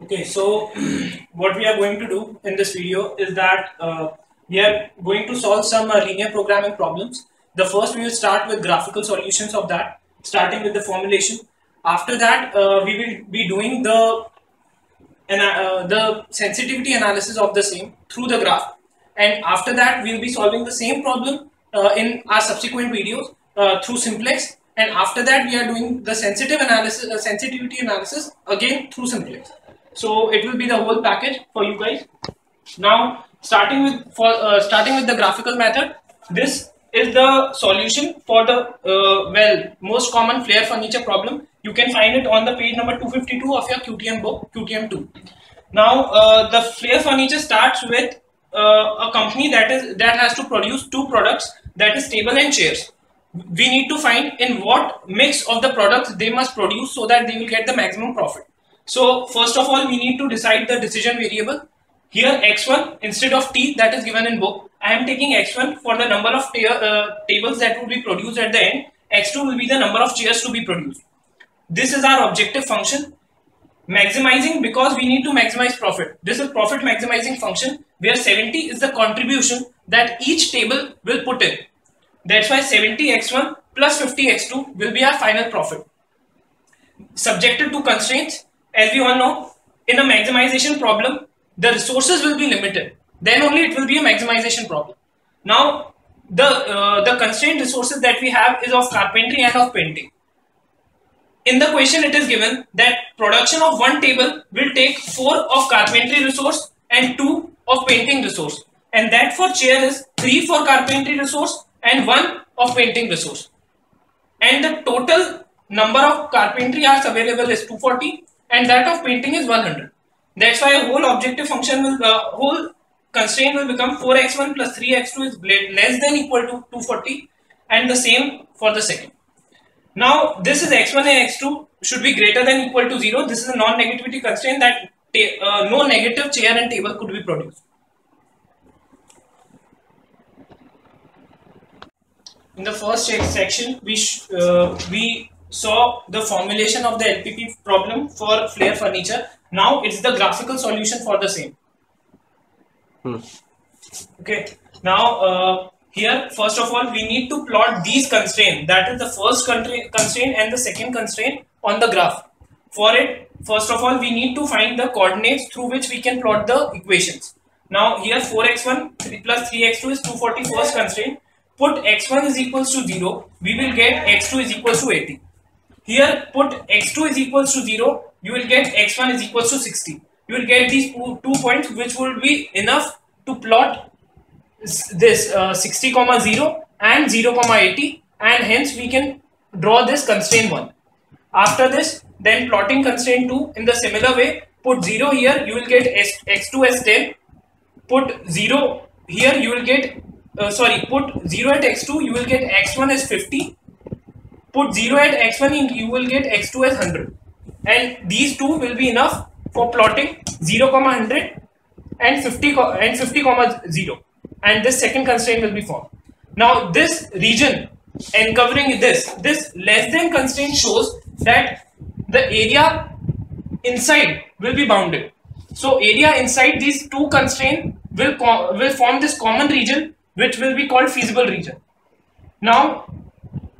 Okay, so what we are going to do in this video is that we are going to solve some linear programming problems. The first we will start with graphical solutions of that, starting with the formulation. After that, we will be doing the sensitivity analysis of the same through the graph, and after that we will be solving the same problem in our subsequent videos through simplex, and after that we are doing the sensitivity analysis again through simplex. So it will be the whole package for you guys. Now starting with the graphical method, this is the solution for the most common flare furniture problem. You can find it on the page number 252 of your QTM book, QTM2. Now the flare furniture starts with a company that has to produce two products, that is table and chairs. We need to find in what mix of the products they must produce so that they will get the maximum profit. So first of all, we need to decide the decision variable. Here x1 instead of t that is given in book, I am taking x1 for the number of tables that will be produced at the end. X2 will be the number of chairs to be produced. This is our objective function. Maximizing, because we need to maximize profit. This is profit maximizing function where 70 is the contribution that each table will put in. That's why 70 x1 plus 50 x2 will be our final profit. Subjected to constraints, as we all know, in a maximization problem, the resources will be limited. Then only it will be a maximization problem. Now, the constraint resources that we have is of carpentry and of painting. In the question, it is given that production of one table will take 4 of carpentry resource and 2 of painting resource. And that for chair is 3 for carpentry resource and 1 of painting resource. And the total number of carpentry hours available is 240 and that of painting is 100. That's why a whole objective function will, whole constraint will become 4x1 plus 3x2 is less than equal to 240, and the same for the second. Now this is x1 and x2 should be greater than equal to 0. This is a non-negativity constraint that no negative chair and table could be produced. In the first section, we saw the formulation of the LPP problem for flare furniture. Now it's the graphical solution for the same. Okay. Now here, first of all, we need to plot these constraints. That is the first constraint and the second constraint on the graph. For it, first of all, we need to find the coordinates through which we can plot the equations. Now here 4x1 plus 3x2 is 240 first constraint. Put x1 is equals to 0. We will get x2 is equals to 80. Here put x2 is equals to 0. You will get x1 is equals to 60. You will get these 2 points which will be enough to plot this 60, 0 and 0, 80, and hence we can draw this constraint 1. After this, then plotting constraint 2 in the similar way. Put 0 here, you will get x2 as 10. Put 0 here, you will get put 0 at x2, you will get x1 as 50. Put 0 at x1, you will get x2 as 100. And these two will be enough for plotting 0, 100 and 50, 0. And this second constraint will be formed. Now this region encovering this less than constraint shows that the area inside will be bounded. So area inside these two constraints will form this common region, which will be called feasible region. Now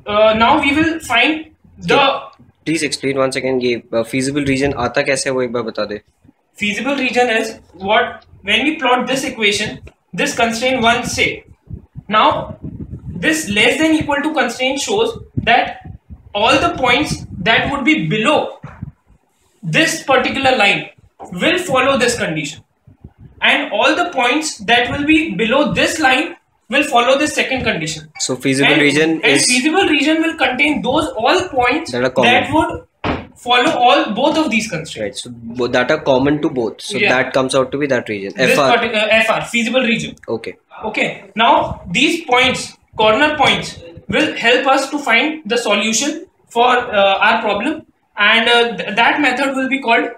we will find the. Please explain once again. ये feasible region आता कैसे है वो एक बार बता दे. Feasible region is what, when we plot this equation, this constraint 1 say. Now this less than equal to constraint shows that all the points that would be below this particular line will follow this condition, and all the points that will be below this line will follow this second condition. So feasible region will contain those all points that would follow both of these constraints. Right. So that are common to both. So that comes out to be that region. FR, feasible region. Okay. Okay. Now these points, corner points, will help us to find the solution for our problem, and that method will be called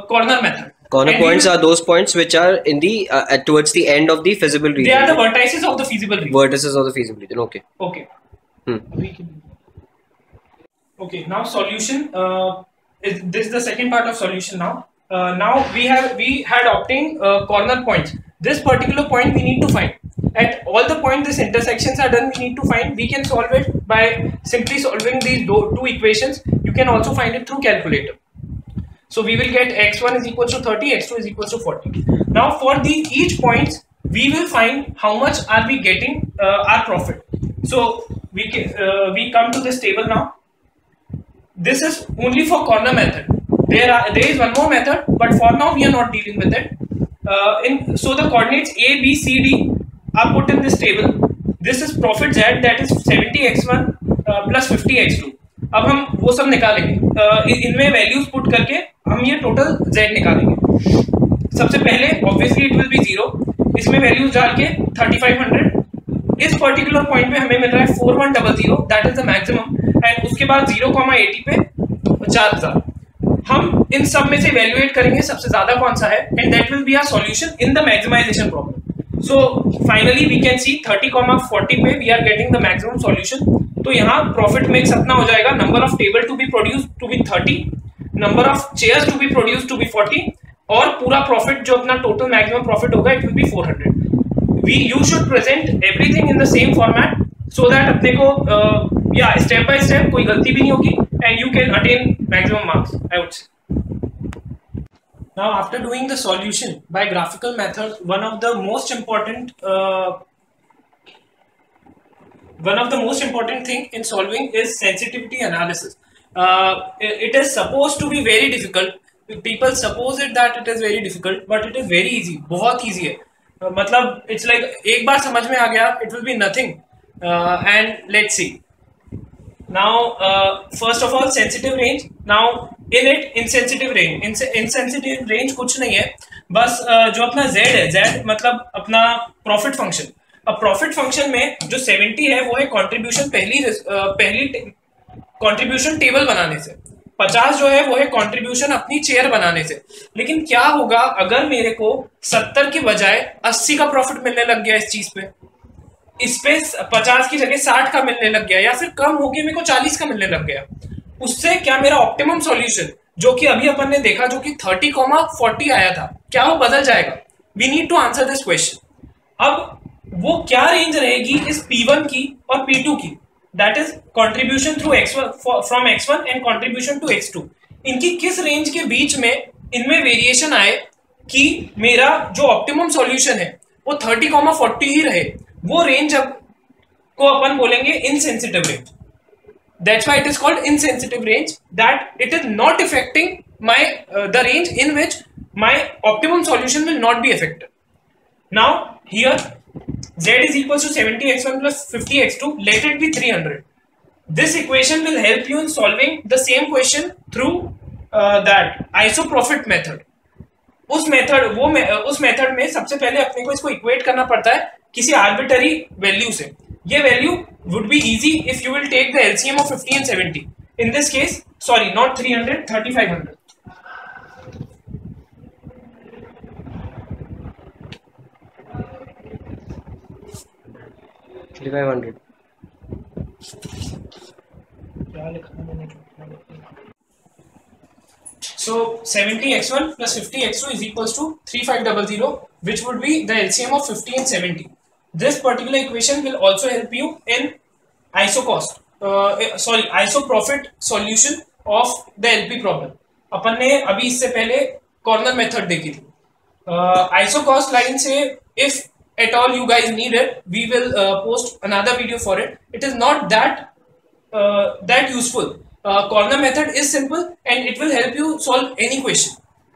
corner method. Corner points are those points which are in the towards the end of the feasible region. They are the vertices of the feasible region. Vertices of the feasible region. Okay. Okay. Okay. Now solution. This is the second part of solution. Now now we had obtained corner points. This particular point we need to find. At all the points this intersections are done, we need to find. We can solve it by simply solving these two equations. You can also find it through calculator. So we will get x1 is equal to 30, x2 is equal to 40. Now for each points we will find how much are we getting our profit. So we come to this table now. This is only for corner method. There is one more method, but for now we are not dealing with it. So the coordinates a, b, c, d are put in this table. This is profit z, that is 70x1 plus 50x2. अब हम वो सब निकालेंगे, इनमें values put करके हम ये total z निकालेंगे. सबसे पहले ऑब्वियसली इट विल बी 0. इसमें वैल्यूज डाल के 3500. इस पर्टिकुलर पॉइंट पे हमें मिल रहा है 4100, that is the maximum. And उसके बाद 0,80 पे 4000. हम इन सब में से इवैल्यूएट करेंगे सबसे ज्यादा कौन सा है, and that will be our solution in the maximization problem. So finally we can see 30,40 पे we are getting the maximum solution. तो यहाँ profit mix अपना हो जाएगा, number of table to be produced to be 30, number of chairs to be produced to be 40, और पूरा profit जो अपना total maximum profit होगा it will be 400. You should present everything in the same format so that अपने को step by step कोई गलती भी नहीं होगी and you can attain maximum marks, I would say. Now, after doing the solution by graphical method, one of the most important thing in solving is sensitivity analysis. It is supposed to be very difficult. People suppose it that it is very difficult, but it is very easy. बहुत easy है. मतलब it's like एक बार समझ में आ गया, it will be nothing. And let's see. Now, first of all, sensitive range. Now, in it, insensitive range. Insensitive range कुछ नहीं है, बस जो अपना z है, z मतलब अपना प्रॉफिट फंक्शन. अब प्रॉफिट फंक्शन में जो 70 है वो है कंट्रीब्यूशन पहली कंट्रीब्यूशन टेबल बनाने से. 50 जो है वो है कंट्रीब्यूशन अपनी चेयर बनाने से. लेकिन क्या होगा अगर मेरे को 70 के बजाय 80 का प्रॉफिट मिलने लग गया इस चीज पे, इस पे 50 की जगह 60 का मिलने लग गया, या फिर कम होके मेरे को 40 का मिलने लग गया. उससे क्या मेरा ऑप्टिमम सॉल्यूशन जो कि अभी अपन ने देखा जो कि 30,40 आया था, क्या वो बदल जाएगा? We need to answer this question. अब वो क्या रेंज रहेगी इस P1 की और P2 की, that is contribution through x1 from x1 and contribution to x2. इनकी किस रेंज के बीच में इनमें वेरिएशन आए कि मेरा जो ऑप्टिमम सॉल्यूशन है वो 30,40 ही रहे. वो रेंज अब को अपन बोलेंगे insensitive range. That's why it is called insensitive range, that it is not affecting my the range in which my optimum solution will not be affected. Now here z is equal to 70x1 plus 50x2. Let it be 300. This equation will help you in solving the same question through that isoprofit method. उस method में सबसे पहले अपने को इसको equate करना पड़ता है किसी आर्बिटरी वैल्यू से. ये value would be easy if you will take the LCM of 50 and 70. In this case, sorry, not 300, 3500. So 70x1 plus 50x2 is equals to 3500, which would be the LCM of 50 and 70. This particular equation will also help you in isoprofit solution of the LP problem. अपन ने अभी इससे पहले corner method देखी थी. Isocost line से if at all you guys need it, we will post another video for it. It is not that useful. Corner method is simple and it will help you solve any question.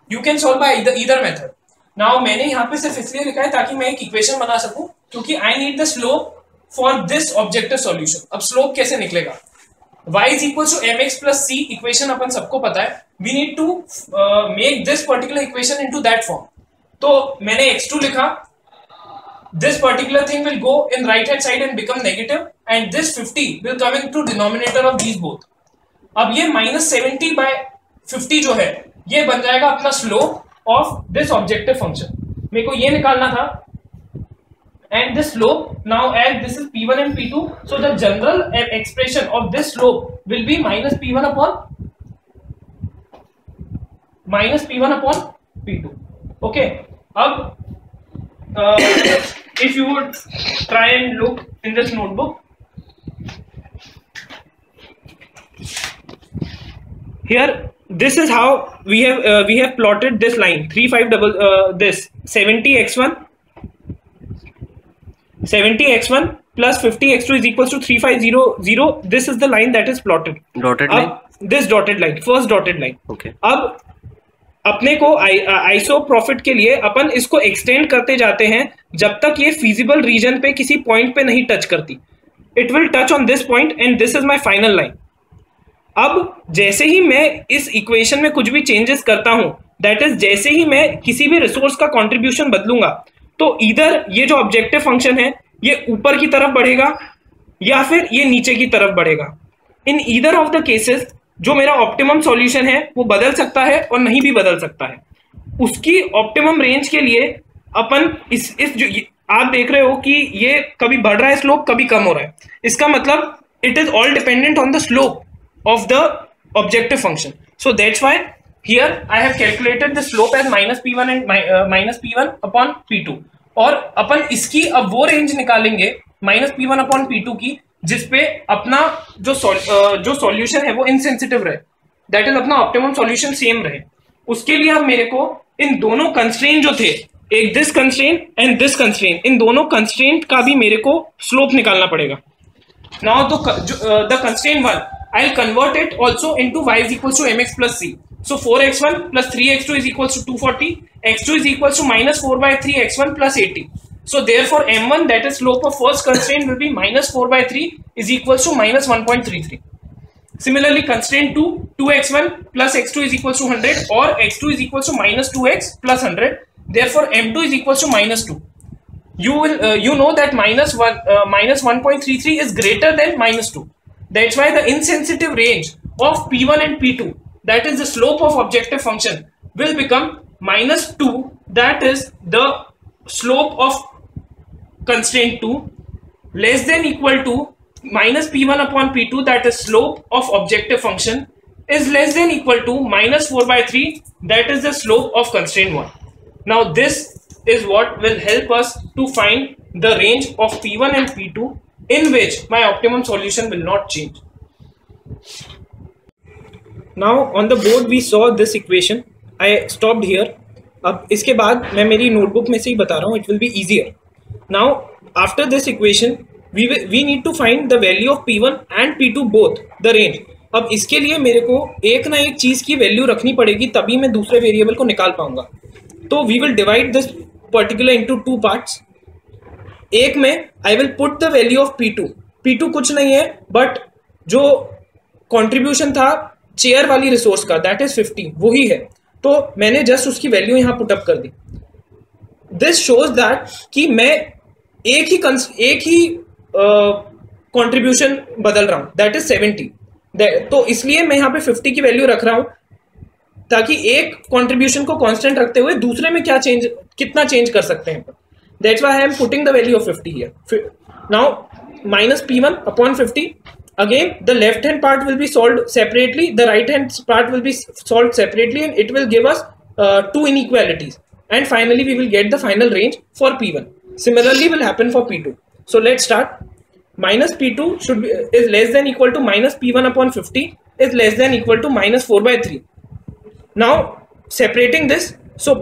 You can solve by either method. Now मैंने यहाँ पे सिर्फ इसलिए लिखा है ताकि मैं एक इक्वेशन बना सकूं, क्योंकि I need the slope for this objective solution. अब स्लोप कैसे निकलेगा? y is equal to mx plus c equation अपन सबको पता है. We need to make this particular equation into that form. तो मैंने x2 लिखा. This particular thing will go in right hand side and become negative, and this 50 will come into denominator of these both. अब ये -70 by 50 जो है ये बन जाएगा अपना slope of this objective function. मेरे को ये निकालना था, and this slope now as this is P1 and P2, so the general expression of this slope will be minus P1 upon minus P1 upon P2. Okay, अब if you would try and look in this notebook, here this is how we have plotted this line this 70x1 plus 50x2 is equals to 3500. This is the line that is plotted. Dotted line. This dotted line, first dotted line. Okay. अब अपने को iso profit के लिए अपन इसको extend करते जाते हैं जब तक ये फीजिबल रीजन पे किसी पॉइंट पे नहीं टच करती. It will touch on this point and this is my final line. अब जैसे ही मैं इस इक्वेशन में कुछ भी चेंजेस करता हूं, दैट इज जैसे ही मैं किसी भी रिसोर्स का कंट्रीब्यूशन बदलूंगा, तो इधर ये जो ऑब्जेक्टिव फंक्शन है ये ऊपर की तरफ बढ़ेगा या फिर ये नीचे की तरफ बढ़ेगा. In either of the cases जो मेरा ऑप्टिमम सॉल्यूशन है वो बदल सकता है और नहीं भी बदल सकता है. उसकी ऑप्टिमम रेंज के लिए अपन इस जो आप देख रहे हो कि ये कभी बढ़ रहा है स्लोप, कभी कम हो रहा है. इसका मतलब it is all dependent on the slope of the objective function. So that's why here I have calculated the slope as minus p1 and minus p1 upon p2. और अपन इसकी अब वो रेंज निकालेंगे minus p1 upon p2 की जिसपे अपना जो solution है वो इनसेंसिटिव रहे, दैट इज अपना ऑप्टिमम सॉल्यूशन सेम रहे. उसके लिए अब मेरे को इन दोनों कंस्ट्रेंट जो थे, एक this constraint and this constraint, इन दोनों कंस्ट्रेंट का भी मेरे को स्लोप निकालना पड़ेगा. Now the constraint 1 I'll convert it also into y is equals to mx plus c. So 4x1 plus 3x2 is equals to 240. x2 is equals to minus 4 by 3 x1 plus 80. So therefore m1, that is slope of first constraint, will be minus 4 by 3 is equals to minus 1.33. Similarly, constraint 2, 2x1 plus x2 is equals to 100 or x2 is equals to minus 2x plus 100. Therefore m2 is equals to minus 2. You know that minus 1.33 is greater than minus 2. That's why the insensitive range of P1 and P2, that is the slope of objective function, will become minus 2, that is the slope of constraint 2, less than equal to minus P1 upon P2, that is slope of objective function, is less than equal to minus 4 by 3, that is the slope of constraint 1. Now this is what will help us to find the range of P1 and P2 in which my optimum solution will not change. Now on the board we saw this equation. I stopped here. अब इसके बाद मैं मेरी notebook में से ही बता रहा हूँ. It will be easier. Now after this equation we need to find the value of P1 and P2 both, the range. अब इसके लिए मेरे को एक ना एक चीज की वैल्यू रखनी पड़ेगी, तभी मैं दूसरे वेरिएबल को निकाल पाऊंगा. तो we will divide this particular into two parts. एक में I will put the value of P2 कुछ नहीं है बट जो कंट्रीब्यूशन था चेयर वाली रिसोर्स का, दैट इज 50, वही है. तो मैंने जस्ट उसकी वैल्यू यहां पुटअप कर दी. दिस शोज दैट कि मैं एक ही कंट्रीब्यूशन बदल रहा हूं, दैट इज 70. तो इसलिए मैं यहां पे 50 की वैल्यू रख रहा हूं ताकि एक कंट्रीब्यूशन को कांस्टेंट रखते हुए दूसरे में कितना चेंज कर सकते हैं. That's why I am putting the value of 50 here. Now minus P1 upon 50. Again, the left hand part will be solved separately. The right hand part will be solved separately, and it will give us two inequalities. And finally, we will get the final range for P1. Similarly, will happen for P2. So let's start. Minus P2 is less than equal to minus P1 upon 50 is less than equal to minus 4 by 3. Now separating this, so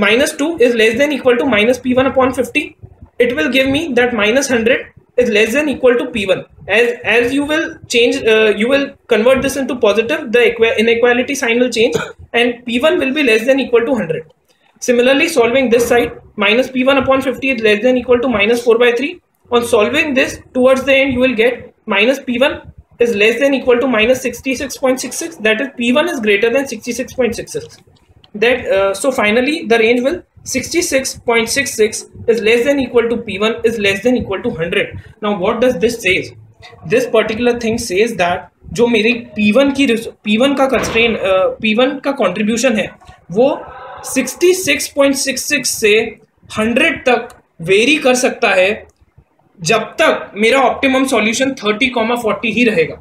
minus 2 is less than equal to minus P1 upon 50. It will give me that minus 100 is less than equal to P1. As you will change, you will convert this into positive, the inequality sign will change and P1 will be less than equal to 100. Similarly, solving this side, minus P1 upon 50 is less than equal to minus 4 by 3. On solving this, towards the end, you will get minus P1 is less than equal to minus 66.66. That is, P1 is greater than 66.66. So finally the range will 66.66 is less than equal to P1 is less than equal to 100. Now what does this says? This particular thing says that जो मेरी P1 का constraint P1 का contribution है वो 66.66 से 100 तक very कर सकता है जब तक मेरा ऑप्टिमम सॉल्यूशन 30,40 ही रहेगा.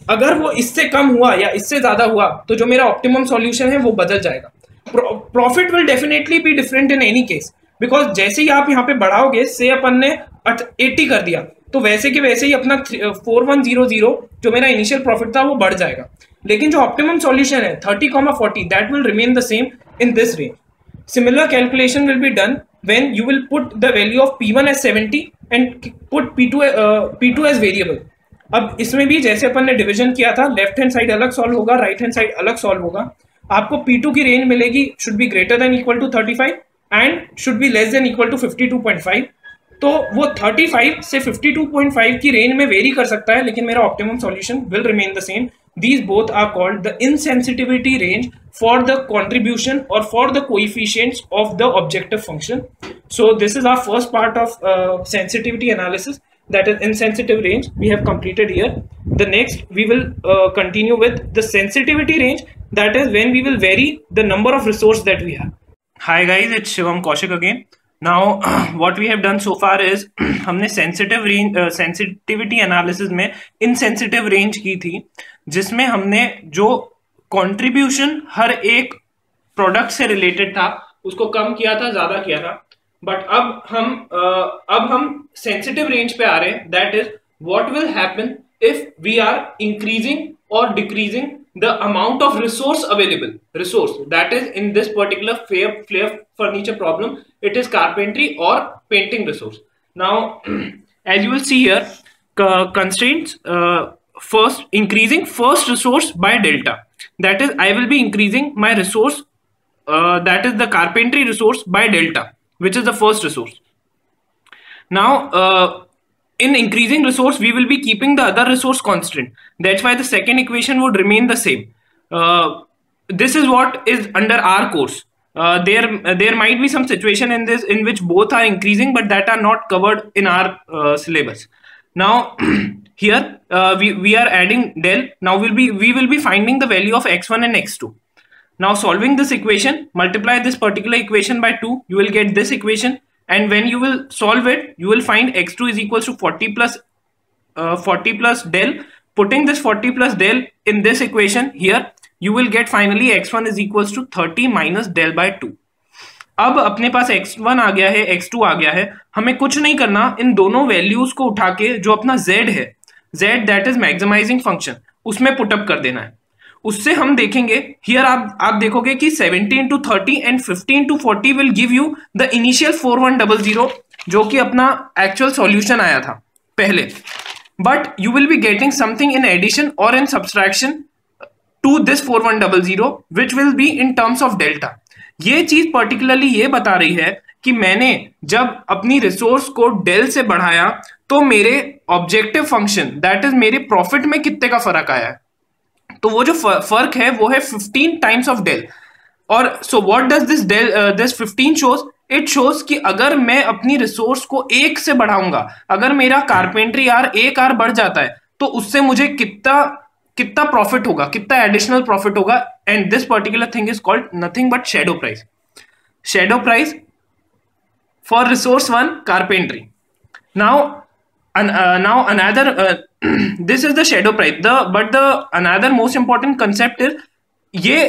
अगर वो इससे कम हुआ या इससे ज्यादा हुआ तो जो मेरा ऑप्टिमम सॉल्यूशन है वो बदल जाएगा. Profit will definitely be different in any case, because जैसे ही आप यहाँ पे बढ़ाओगे, से अपन ने 80 कर दिया, तो वैसे के वैसे ही अपना 4100 जो मेरा इनिशियल प्रॉफिट था वो बढ़ जाएगा। लेकिन जो ऑप्टिमम सॉल्यूशन है 30,40 that will remain the same in this range. Similar calculation will be done when you will put the value of P1 as 70 and put P2 as variable. अब इसमें भी जैसे अपन ने डिवीजन किया था, लेफ्ट हैंड साइड अलग solve होगा, right hand side अलग सॉल्व होगा। आपको P2 की रेंज मिलेगी should be greater than equal to 35 and should be less than equal to 52.5। तो वो 35 से 52.5 की रेंज में वेरी कर सकता है, लेकिन मेरा optimum solution will remain the same. These both are called the insensitivity range for the contribution or for the coefficients of the objective function. So this is our first part of sensitivity analysis, that is insensitive range. We have completed here. The next we will continue with the sensitivity range, that is when we will vary the number of resource that we have. Hi guys, it's Shivam Kaushik again. Now what we have done so far is हमने sensitive range sensitivity analysis में insensitive range की थी, जिसमें हमने जो contribution हर एक product से related था उसको कम किया था, ज्यादा किया था। बट अब हम सेंसिटिव रेंज पे आ रहे हैं, that is what will happen if we are increasing और decreasing the amount of resource available, resource that is in this particular flare furniture problem, it is carpentry or painting resource. Now as you will see here, constraints, first increasing first resource by delta, that is I will be increasing my resource, that is the carpentry resource by delta, which is the first resource. Now in increasing resource we will be keeping the other resource constant, that's why the second equation would remain the same. This is what is under our course. There might be some situation in this in which both are increasing, but that are not covered in our syllabus. Now here we are adding del. Now we will be finding the value of x1 and x2. Now solving this equation, multiply this particular equation by 2, you will get this equation. And when you will solve it, you will find x2 is equals to 40 plus del. Putting this 40 plus del in this equation here, you will get finally x1 is equals to 30 minus del by 2. अब अपने पास x1 आ गया है, x2 आ गया है, हमें कुछ नहीं करना, इन दोनों वैल्यूज को उठा के जो अपना z है, z दैट इज मैक्सिमाइजिंग फंक्शन, उसमें पुटअप कर देना है। उससे हम देखेंगे हियर आप देखोगे कि 70 into 30 and 50 into 40 will give you the initial 4100 जो कि अपना एक्चुअल सॉल्यूशन आया था पहले, but you will be getting something in addition और इन subtraction to this 4100 which will be in terms of delta. ये चीज पर्टिकुलरली ये बता रही है कि मैंने जब अपनी रिसोर्स को डेल से बढ़ाया तो मेरे ऑब्जेक्टिव फंक्शन दैट इज मेरे प्रॉफिट में कितने का फर्क आया है। तो वो जो फर्क है वो है 15 टाइम्स ऑफ डेल। और so what does this 15 shows, it shows कि अगर मैं अपनी रिसोर्स को 1 से बढ़ाऊंगा, अगर मेरा कारपेंट्री आर 1 आर बढ़ जाता है तो उससे मुझे कितना प्रॉफिट होगा, कितना एडिशनल प्रॉफिट होगा। And this particular thing is called nothing but shadow price. Shadow price for resource 1 carpentry. Now another this is the shadow price. But the another most important concept is ये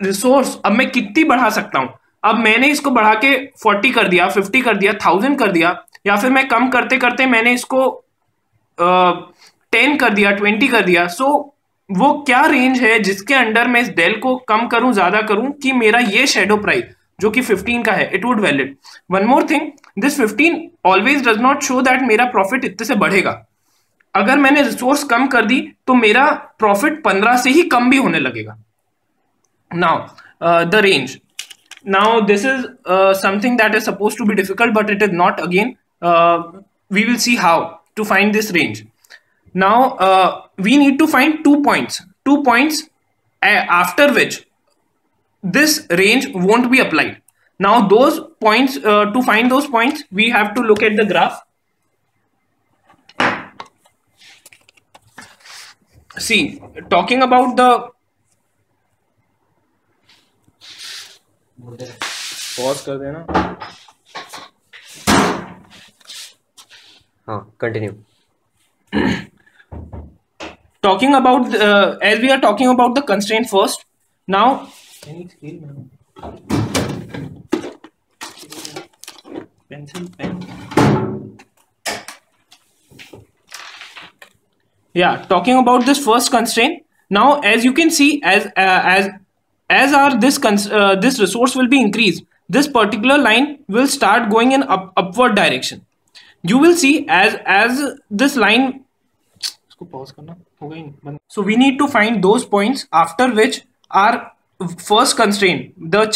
resource अब मैं कितनी बढ़ा सकता हूं। अब मैंने इसको बढ़ा के 40 कर दिया, 50 कर दिया, 1000 कर दिया, या फिर मैं कम करते करते मैंने इसको 10 कर दिया, 20 कर दिया। सो वो क्या रेंज है जिसके अंडर मैं इस डेल को कम करूं, ज्यादा करूं कि मेरा ये शेडो प्राइस जो कि 15 का है it would valid. One more thing, this 15 always does not show that मेरा प्रॉफिट इतने से बढ़ेगा। अगर मैंने रिसोर्स कम कर दी तो मेरा प्रॉफिट 15 से ही कम भी होने लगेगा। Now the range, now this is something that is suppose to be difficult but it is not. Again we will see how to find this range. Now we need to find 2 points after which this range won't be applied. Now those points, to find those points we have to look at the graph. See, talking about the pause कर देना। हाँ, continue. Talking about as we are talking about the constraint first. Now any scale pencil pen. Yeah, talking about this first constraint. Now, as you can see, as our this resource will be increased, this particular line will start going in upward direction. You will see as this line. So we need to find those points after which our first constraint, the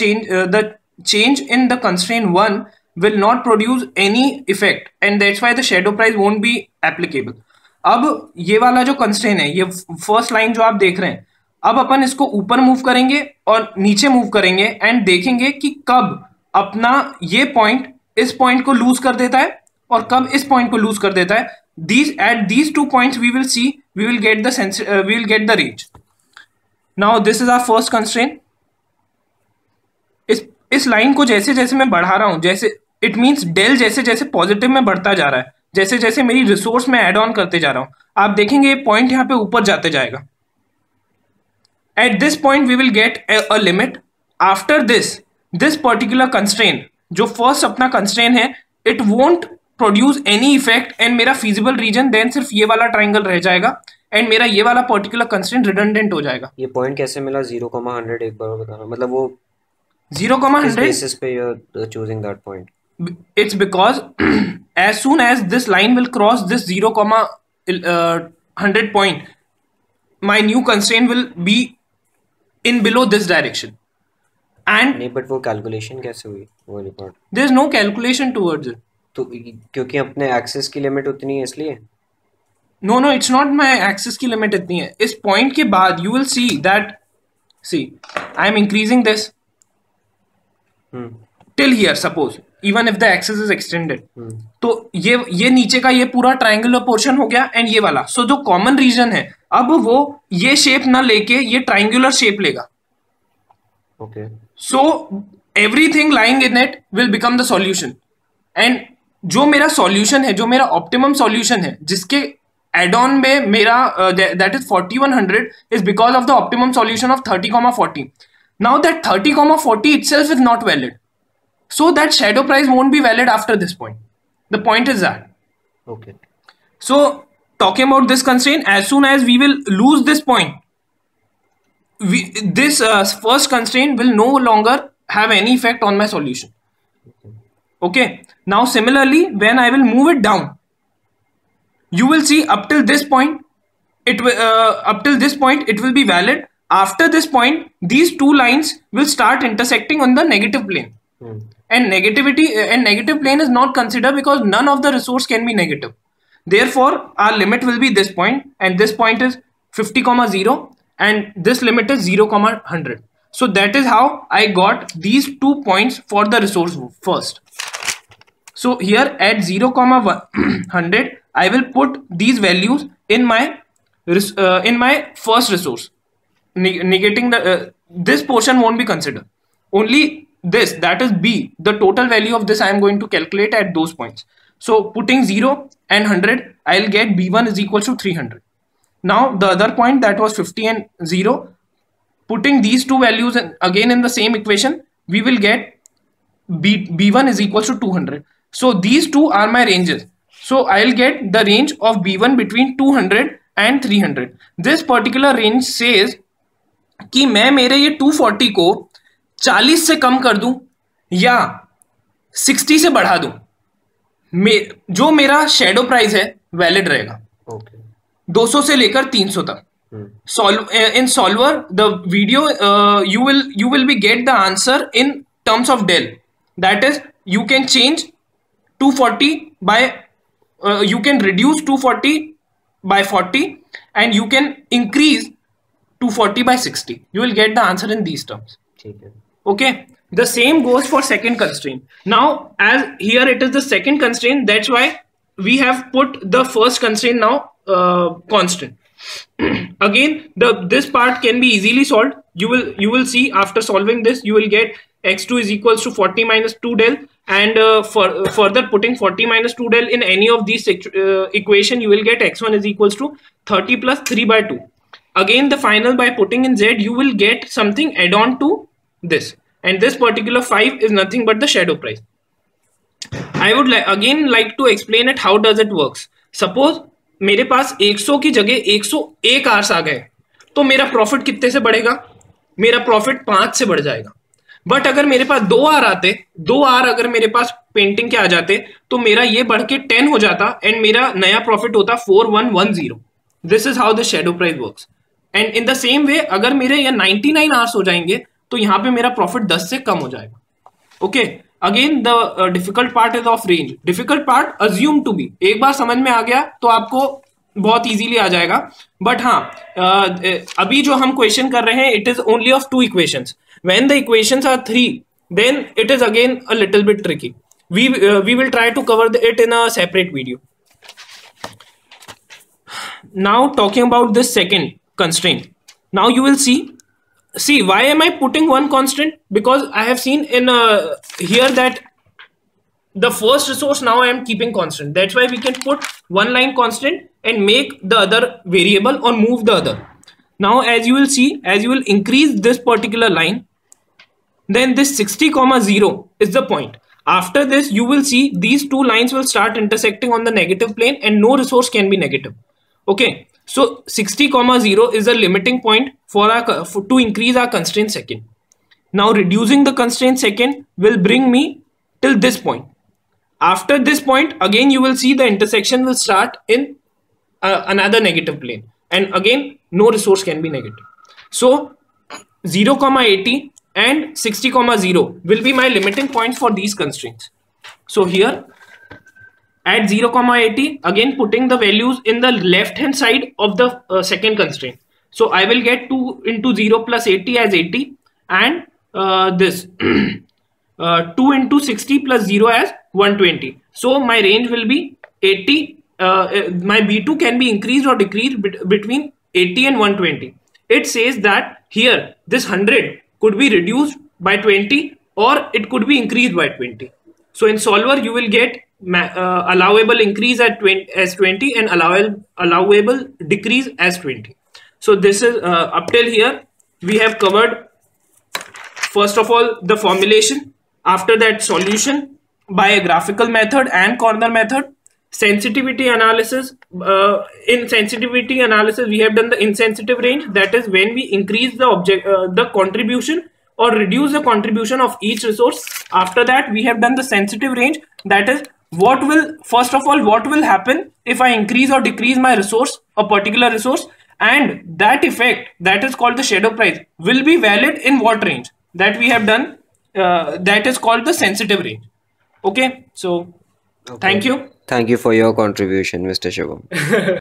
change in the constraint 1 will not produce any effect, and that's why the shadow price won't be applicable. अब ये वाला जो constraint है, ये first line जो आप देख रहे हैं, अब अपन इसको ऊपर मूव करेंगे और नीचे मूव करेंगे एंड देखेंगे कि कब अपना ये पॉइंट इस पॉइंट को लूज कर देता है और कब इस पॉइंट को लूज कर देता है. At these 2 points we will see, we will get the range. Now this is our first constraint. इस लाइन को जैसे जैसे मैं बढ़ा रहा हूं, जैसे इट मींस डेल जैसे जैसे पॉजिटिव में बढ़ता जा रहा है, जैसे जैसे मेरी रिसोर्स में एड ऑन करते जा रहा हूं, आप देखेंगे ये पॉइंट यहां पे ऊपर जाते जाएगा. At this point we will get a limit. After this particular constraint, जो फर्स्ट अपना कंस्ट्रेंट है, it won't produce any effect and मेरा फीजिबल रीजन देन सिर्फ ये वाला ट्राइंगल रह जाएगा एंड मेरा ये वाला पर्टिकुलर कंस्ट्रेंट रिडंडेंट हो जाएगा. ये पॉइंट कैसे मिला 0,100 एक बार बताना, मतलब वो 0,100 बेसिस पे you are choosing that point. It's because as soon as this line will cross this 0,100 point, my new constraint will be in below this direction. And नहीं, but वो कैलकुलेशन कैसे हुई वो वाली part? there is no calculation towards it. तो क्योंकि अपने access की लिमिट उतनी है इसलिए. No, it's not my axis की लिमिट इतनी है. इस पॉइंट के बाद you will see that, see, I am increasing this till here, suppose, even if the axis is extended. तो ये नीचे का ये पूरा ट्राइंगुलर पोर्शन हो गया एंड ये वाला. सो जो कॉमन रीजन है, अब वो ये शेप ना लेके ये ट्राइंगुलर शेप लेगा. Okay. So everything lying in it will become the solution. And जो मेरा सॉल्यूशन है, जो मेरा ऑप्टिमम सॉल्यूशन है, जिसके एड ऑन में मेरा that is 4100 is because of the optimum solution of 30,40. Now that 30,40 itself is not valid. So that shadow price won't be valid after this point. The point is that. Okay. So talking about this constraint, as soon as we will lose this point, this first constraint will no longer have any effect on my solution. Okay. Now similarly, when I will move it down, you will see up till this point, it will be valid. After this point, these two lines will start intersecting on the negative plane. And negative plane is not considered because none of the resource can be negative. Therefore, our limit will be this point, and this point is 50,0, and this limit is 0,100. So that is how I got these 2 points for the resource first. So here at 0,100, I will put these values in my first resource. Negating this portion won't be considered. Only this, that is B, the total value of this I am going to calculate at those points. So putting 0 and 100, I'll get B1 is equal to 300. Now the other point, that was 50 and 0, putting these two values again in the same equation, we will get B1 is equal to 200. So these two are my ranges. So I'll get the range of B1 between 200 and 300. This particular range says कि मैं मेरे ये 240 को 40 से कम कर दूं या 60 से बढ़ा दूं, जो मेरा शेडो प्राइस है वैलिड रहेगा. 200 से लेकर 300 तक. In solver, the video you will be get the answer in terms of del. That is, you can change 240 by you can reduce 240 by 40 and you can increase 240 by 60. You will get the answer in these terms. Okay. The same goes for second constraint. Now, as here it is the second constraint, that's why we have put the first constraint now constant. Again, this part can be easily solved. You will see after solving this, you will get x2 is equals to 40 minus 2 del, and further putting 40 minus 2 del in any of these equation, you will get x1 is equals to 30 plus 3 by 2. Again, the final, by putting in z, you will get something add on to this, and this particular 5 is nothing but the shadow price. I would again like to explain it how does it works. Suppose मेरे पास 100 की जगह 101 hours आ गए, तो मेरा profit कितने से बढ़ेगा? मेरा प्रॉफिट 5 से बढ़ जाएगा. बट अगर मेरे पास 2 आवर आते, 2 आवर अगर मेरे पास पेंटिंग के आ जाते, तो मेरा ये बढ़ के 10 हो जाता एंड मेरा नया प्रॉफिट होता 4110. This is how the shadow price works. And in the same way अगर मेरे ये 99 आवर्स हो जाएंगे, तो यहाँ पे मेरा प्रॉफिट 10 से कम हो जाएगा. Okay, again the difficult part is of range. Difficult part assume to be, एक बार समझ में आ गया तो आपको बहुत इजीली आ जाएगा. बट हाँ, अभी जो हम क्वेश्चन कर रहे हैं it is only of 2 equations. When the equations are 3 then it is again a little bit tricky. we will try to cover it in a separate video. Now talking about this second constraint, now you will see why am I putting one constant? Because I have seen in here that the first resource now I am keeping constant. That's why we can put one line constant and make the other variable or move the other. Now as you will see, as you will increase this particular line, then this 60,0 is the point. After this you will see these 2 lines will start intersecting on the negative plane and no resource can be negative. Okay, so 60,0 is a limiting point for to increase our constraint second. Now reducing the constraint second will bring me till this point. After this point again you will see the intersection will start in another negative plane, and again no resource can be negative. So 0,80 and 60,0 will be my limiting points for these constraints. So here at 0,80 again putting the values in the left hand side of the second constraint. So I will get 2 into 0 plus 80 as 80, and this 2 into 60 plus 0 as 120. So my range will be 80. My B2 can be increased or decreased between 80 and 120. It says that here this 100 could be reduced by 20 or it could be increased by 20. So in solver you will get allowable increase at 20 as 20 and allowable decrease as 20. So this is up till here we have covered first of all the formulation, after that solution by a graphical method and corner method, sensitivity analysis. In sensitivity analysis we have done the insensitive range, that is when we increase the contribution or reduce the contribution of each resource. After that we have done the sensitive range, that is what will happen if I increase or decrease my resource, a particular resource, and that effect that is called the shadow price will be valid in what range, that we have done, that is called the sensitive range. Okay, so okay. Thank you for your contribution, Mr. Shivam.